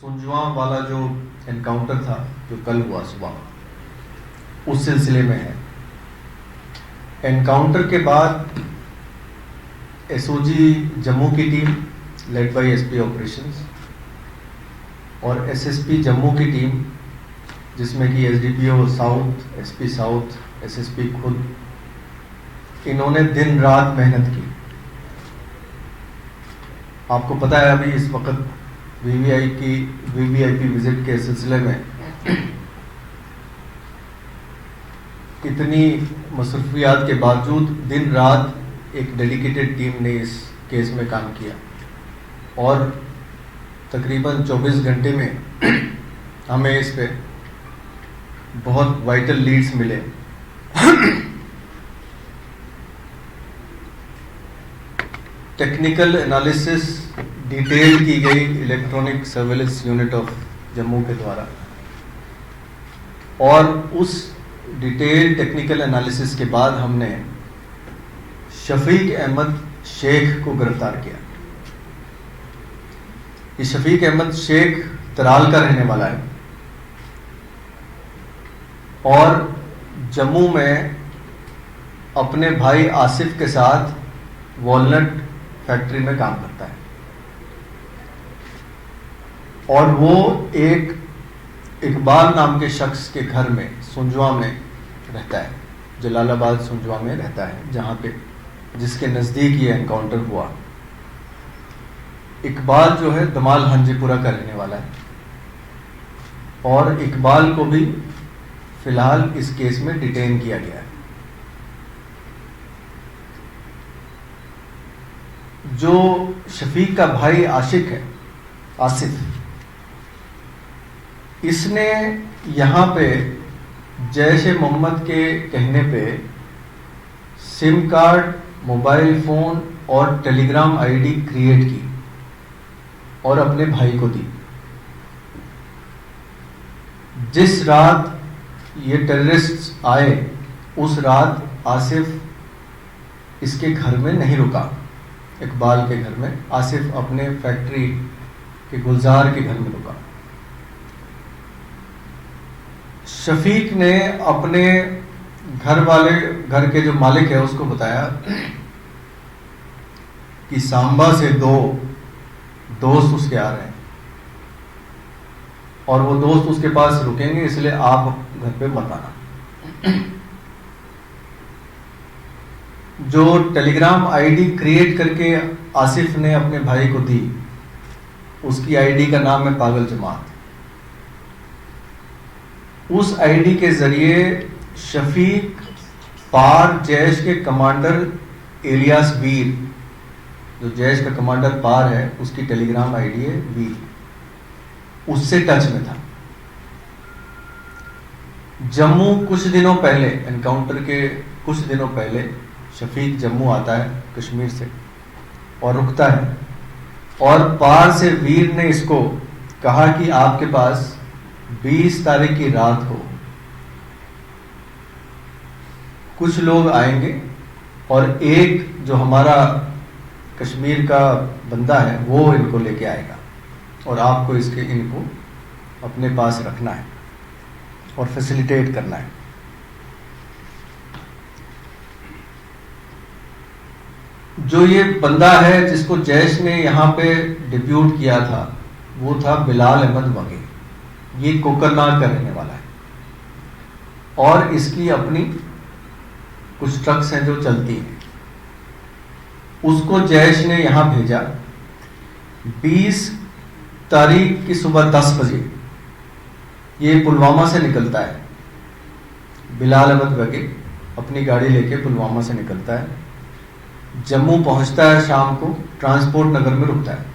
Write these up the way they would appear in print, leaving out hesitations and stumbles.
सुंजवा वाला जो एनकाउंटर था जो कल हुआ सुबह, उस सिलसिले में है। एनकाउंटर के बाद एसओजी जम्मू की team led by SP operations और एसएसपी जम्मू की टीम जिसमें कि SDPO south, SP south, SSP खुद, इन्होंने दिन रात मेहनत की। आपको पता है अभी इस वक्त वीवीआईपी विजिट के सिलसिले में इतनी मसरूफियात के बावजूद दिन रात एक डेडिकेटेड टीम ने इस केस में काम किया और तकरीबन 24 घंटे में हमें इस पे बहुत वाइटल लीड्स मिले। टेक्निकल एनालिसिस डिटेल की गई electronic surveillance unit of Jammu के द्वारा, और उस डिटेल टेक्निकल एनालिसिस के बाद हमने शफीक अहमद शेख को गिरफ्तार किया। ये शफीक अहमद शेख तराल का रहने वाला है और जम्मू में अपने भाई आसिफ के साथ वॉलनट फैक्ट्री में काम करता है और वो एक इकबाल नाम के शख्स के घर में सुंजवा में रहता है, जलालाबाद सुंजवा में रहता है, जहां पे जिसके नज़दीक ये एनकाउंटर हुआ। इकबाल जो है दमाल हंजीपुरा का रहने वाला है और इकबाल को भी फिलहाल इस केस में डिटेन किया गया है। जो शफीक का भाई आसिफ, इसने यहाँ पे जैश ए मोहम्मद के कहने पे सिम कार्ड, मोबाइल फ़ोन और टेलीग्राम आईडी क्रिएट की और अपने भाई को दी। जिस रात ये टेररिस्ट आए उस रात आसिफ इसके घर में नहीं रुका, इकबाल के घर में। आसिफ अपने फैक्ट्री के गुलजार के घर में रुका। शफीक ने अपने घर के जो मालिक है उसको बताया कि सांबा से 2 दोस्त उसके आ रहे हैं और वो दोस्त उसके पास रुकेंगे, इसलिए आप घर पे मत आना। जो टेलीग्राम आईडी क्रिएट करके आसिफ ने अपने भाई को दी, उसकी आईडी का नाम है पागल जमात। उस आईडी के जरिए शफीक पार जैश के कमांडर इलियास वीर, जो जैश का कमांडर पार है उसकी टेलीग्राम आईडी है वीर, उससे टच में था। जम्मू कुछ दिनों पहले, एनकाउंटर के कुछ दिनों पहले शफीक जम्मू आता है कश्मीर से और रुकता है और पार से वीर ने इसको कहा कि आपके पास 20 तारीख की रात को कुछ लोग आएंगे और एक जो हमारा कश्मीर का बंदा है वो इनको लेके आएगा और आपको इनको अपने पास रखना है और फैसिलिटेट करना है। जो ये बंदा है जिसको जैश ने यहाँ पे डिप्यूट किया था वो था बिलाल अहमद वगी। ये कोकरनाग का रहने वाला है और इसकी अपनी कुछ ट्रक्स हैं जो चलती हैं। उसको जैश ने यहां भेजा 20 तारीख की सुबह 10 बजे। ये पुलवामा से निकलता है, बिलाल अहमद वगी अपनी गाड़ी लेके पुलवामा से निकलता है, जम्मू पहुंचता है, शाम को ट्रांसपोर्ट नगर में रुकता है।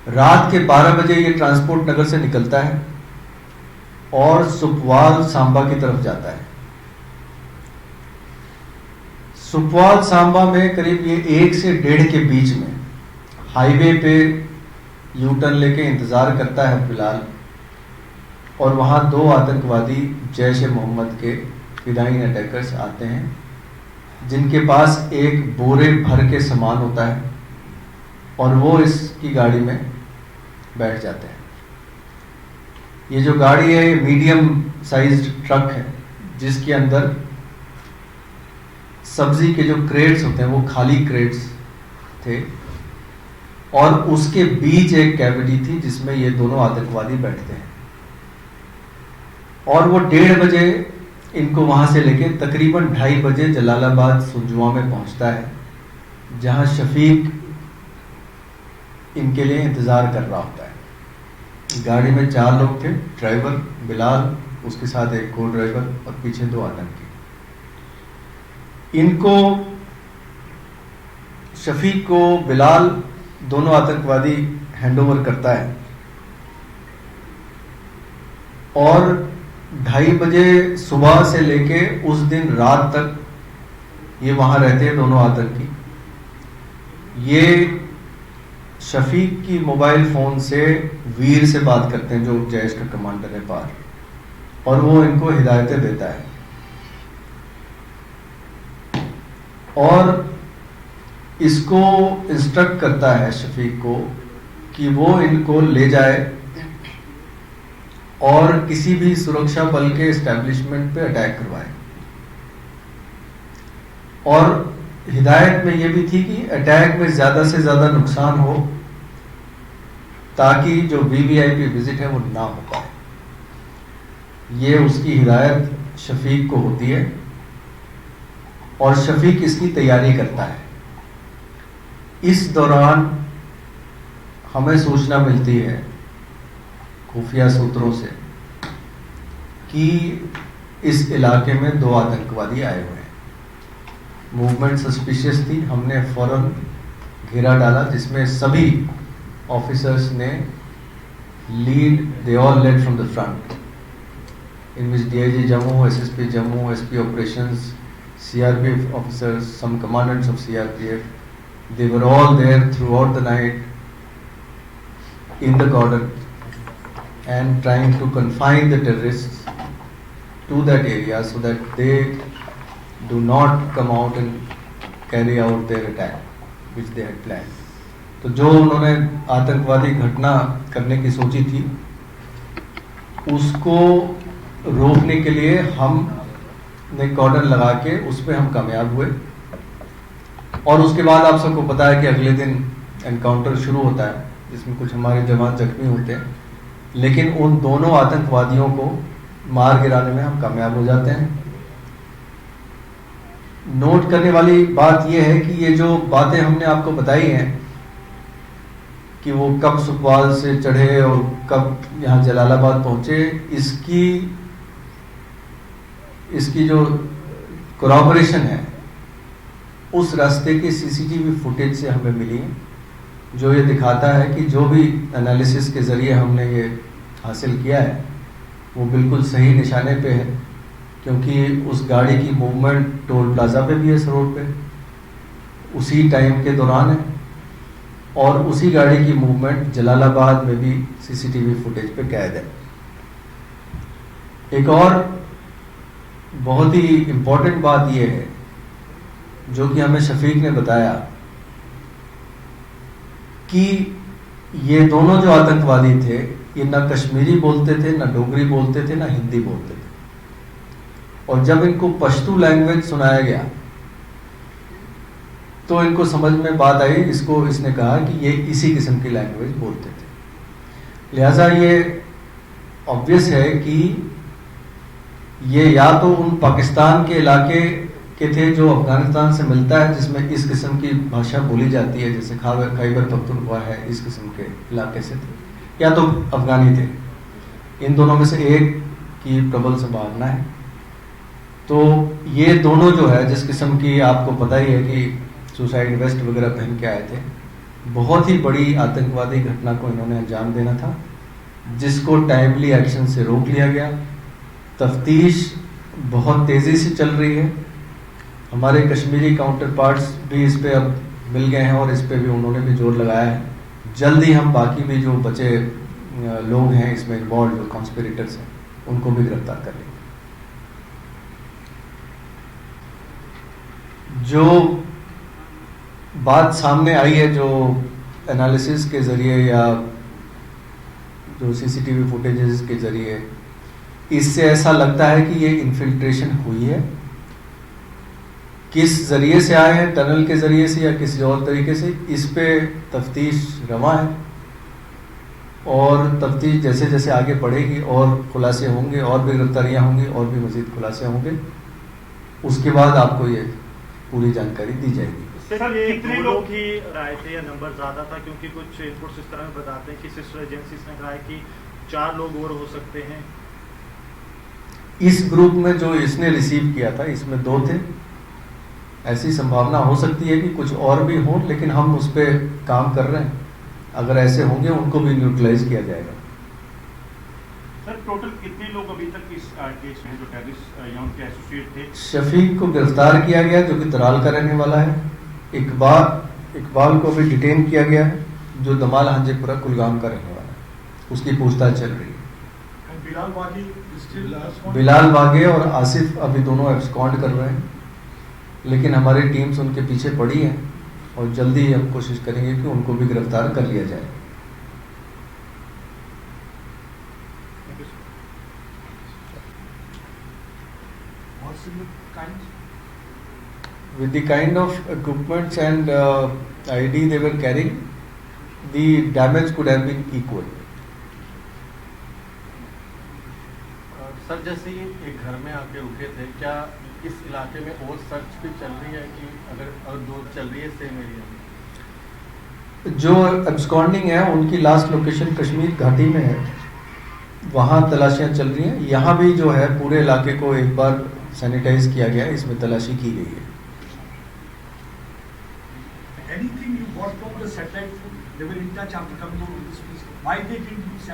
रात के 12 बजे ये ट्रांसपोर्ट नगर से निकलता है और सुपवाल सांबा की तरफ जाता है। सुपवाल सांबा में करीब ये 1 से 1.5 के बीच में हाईवे पे यू टर्न लेके इंतजार करता है बिलाल, और वहां 2 आतंकवादी जैश ए मोहम्मद के फिदाइन अटैकर्स आते हैं जिनके पास एक बोरे भर के सामान होता है और वो इस की गाड़ी में बैठ जाते हैं। ये जो गाड़ी है ये मीडियम साइज ट्रक है जिसके अंदर सब्जी के जो क्रेट्स होते हैं वो खाली क्रेट्स थे और उसके बीच एक कैविटी थी जिसमें ये दोनों आतंकवादी बैठते हैं और वो 1:30 बजे इनको वहां से लेके तकरीबन 2:30 बजे जलालाबाद सुंजुआ में पहुंचता है जहां शफीक इनके लिए इंतजार कर रहा होता है। गाड़ी में 4 लोग थे, ड्राइवर बिलाल, उसके साथ एक को ड्राइवर और पीछे 2 आतंकी। इनको शफीक को बिलाल दोनों आतंकवादी हैंडओवर करता है और 2:30 बजे सुबह से लेके उस दिन रात तक ये वहां रहते हैं दोनों आतंकी। ये शफीक की मोबाइल फोन से वीर से बात करते हैं जो जैश का कमांडर है पार, और वो इनको हिदायतें देता है और इसको इंस्ट्रक्ट करता है शफीक को कि वो इनको ले जाए और किसी भी सुरक्षा बल के एस्टेब्लिशमेंट पे अटैक करवाए। और हिदायत में ये भी थी कि अटैक में ज्यादा से ज्यादा नुकसान हो ताकि जो वीवीआईपी विजिट है वो ना हो पाए। ये उसकी हिदायत शफीक को होती है और शफीक इसकी तैयारी करता है। इस दौरान हमें सूचना मिलती है खुफिया सूत्रों से कि इस इलाके में 2 आतंकवादी आए हुए हैं। मूवमेंट सस्पिशियस थी, हमने फौरन घेरा डाला जिसमें सभी ऑफिसर्स ने lead, they all led from the front, in which DIG Jammu, SSP Jammu, SP operations, CRPF officers, some commandants of CRPF, they were all there throughout the night in the cordon and trying to confine the terrorists to that area so that they do not come out and carry out their attack which they had planned. तो जो उन्होंने आतंकवादी घटना करने की सोची थी उसको रोकने के लिए हमने कॉर्डन लगा के उसमें हम कामयाब हुए। और उसके बाद आप सबको पता है कि अगले दिन एनकाउंटर शुरू होता है जिसमें कुछ हमारे जवान जख्मी होते हैं, लेकिन उन दोनों आतंकवादियों को मार गिराने में हम कामयाब हो जाते हैं। नोट करने वाली बात यह है कि ये जो बातें हमने आपको बताई हैं कि वो कब सुखवाल से चढ़े और कब यहाँ जलालाबाद पहुंचे, इसकी जो कोरॉबरेशन है उस रास्ते के सीसीटीवी फुटेज से हमें मिली, जो ये दिखाता है कि जो भी एनालिसिस के ज़रिए हमने ये हासिल किया है वो बिल्कुल सही निशाने पे है, क्योंकि उस गाड़ी की मूवमेंट टोल प्लाजा पे भी है, इस रोड पे उसी टाइम के दौरान है, और उसी गाड़ी की मूवमेंट जलालाबाद में भी सीसीटीवी फुटेज पे कैद है। एक और बहुत ही इम्पोर्टेंट बात यह है जो कि हमें शफीक ने बताया कि ये दोनों जो आतंकवादी थे ये ना कश्मीरी बोलते थे, ना डोगरी बोलते थे, ना हिंदी बोलते थे, और जब इनको पश्तू लैंग्वेज सुनाया गया तो इनको समझ में बात आई। इसने कहा कि ये इसी किस्म की लैंग्वेज बोलते थे। लिहाजा ये ऑब्वियस है कि ये या तो उन पाकिस्तान के इलाके के थे जो अफगानिस्तान से मिलता है जिसमें इस किस्म की भाषा बोली जाती है, जैसे खैबर पख्तूनख्वा है, इस किस्म के इलाके से थे, या तो अफगानी थे। इन दोनों में से एक की प्रबल संभावना है। तो ये दोनों जो है जिस किस्म की आपको पता ही है कि सुसाइड वेस्ट वगैरह पहन के आए थे, बहुत ही बड़ी आतंकवादी घटना को इन्होंने अंजाम देना था, जिसको टाइमली एक्शन से रोक लिया गया। तफ्तीश बहुत तेज़ी से चल रही है। हमारे कश्मीरी काउंटर पार्ट्स भी इस पे अब मिल गए हैं और इस पे भी उन्होंने भी जोर लगाया है। जल्द ही हम बाकी भी जो बचे लोग हैं इसमें इन्वॉल्व, जो कॉन्स्पिरेटर्स हैं, उनको भी गिरफ्तार कर लेंगे। जो बात सामने आई है, जो एनालिसिस के ज़रिए या जो सीसीटीवी फुटेजेस के ज़रिए इससे ऐसा लगता है कि ये इन्फिल्ट्रेशन हुई है। किस ज़रिए से आए हैं, टनल के ज़रिए से या किसी और तरीके से, इस पे तफ्तीश रवा है और तफ्तीश जैसे जैसे आगे बढ़ेगी और खुलासे होंगे और भी गिरफ्तारियाँ होंगी और भी मज़ीद खुलासे होंगे, उसके बाद आपको ये पूरी जानकारी दी जाएगी। सर ये कितने लोग ही राय थे या नंबर ज़्यादा था? क्योंकि कुछ इनपुट्स इस तरह बताते हैं कि सिस्टर एजेंसीज ने कहा है कि 4 लोग और हो सकते हैं। इस ग्रुप में जो इसने रिसीव किया था इसमें 2 थे। ऐसी संभावना हो सकती है कि कुछ और भी हों, लेकिन हम उस पर काम कर रहे हैं। अगर ऐसे होंगे उनको भी न्यूट्रलाइज किया जाएगा। सर टोटल कितने लोग अभी तक इस केस में जो टेररिस्ट या उनके एसोसिएट थे? शफीक को गिरफ्तार किया गया जो कि तराल का रहने वाला है। इकबाल को भी डिटेन किया गया है जो दमाल हांजेपुरा कुलगाम का रहने वाला है। उसकी पूछताछ चल रही है। बिलाल बागे और आसिफ अभी दोनों एब्सकॉन्ड कर रहे हैं, लेकिन हमारी टीम्स उनके पीछे पड़ी हैं और जल्दी ही हम कोशिश करेंगे कि उनको भी गिरफ्तार कर लिया जाए। With the kind of equipments and ID they were carrying, the damage could have been equal. Sir जैसे ये एक घर में आके रुके थे, क्या इस इलाके में और सर्च भी चल रही है कि अगर जो चल रही है सेम एरिया में? जो एब्सकॉन्डिंग है उनकी लास्ट लोकेशन कश्मीर घाटी में है, वहाँ तलाशियाँ चल रही हैं। यहाँ भी जो है पूरे इलाके को एक बार सैनिटाइज किया गया है, इसमें तलाशी की गई है।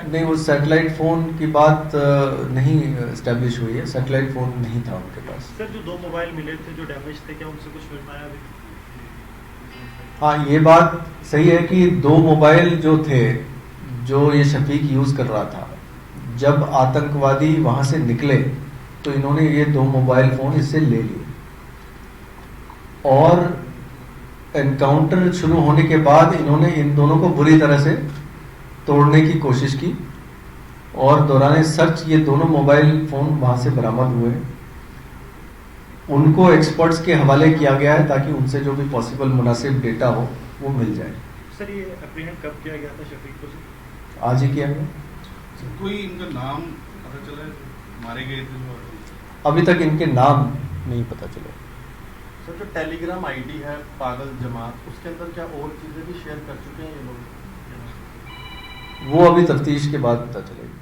नहीं, वो सैटेलाइट फोन की बात नहीं एस्टेब्लिश हुई है। सैटेलाइट फोन नहीं था उनके पास। सर जो 2 मोबाइल मिले थे जो डैमेज थे, क्या उनसे कुछ मिल पाया अभी? हाँ, ये बात सही है कि 2 मोबाइल जो थे जो ये शफीक यूज कर रहा था, जब आतंकवादी वहां से निकले तो इन्होंने ये 2 मोबाइल फोन इससे ले लिए और एनकाउंटर शुरू होने के बाद इन्होंने इन दोनों को बुरी तरह से तोड़ने की कोशिश की और दौरान सर्च ये दोनों मोबाइल फोन वहां से बरामद हुए। उनको एक्सपर्ट्स के हवाले किया गया है ताकि उनसे जो भी पॉसिबल मुनासिब डेटा हो वो मिल जाए। सर ये अप्रीहेंड कब किया गया था शफीक को? आज ही किया गया। कोई इनका नाम पता चला है? मारे गए थे? अभी तक इनके नाम नहीं पता चले। सर जो टेलीग्राम आईडी है पागल जमात, उसके अंदर क्या और चीजें भी शेयर कर चुके हैं ये लोग? वो अभी तफ्तीश के बाद पता चलेगी।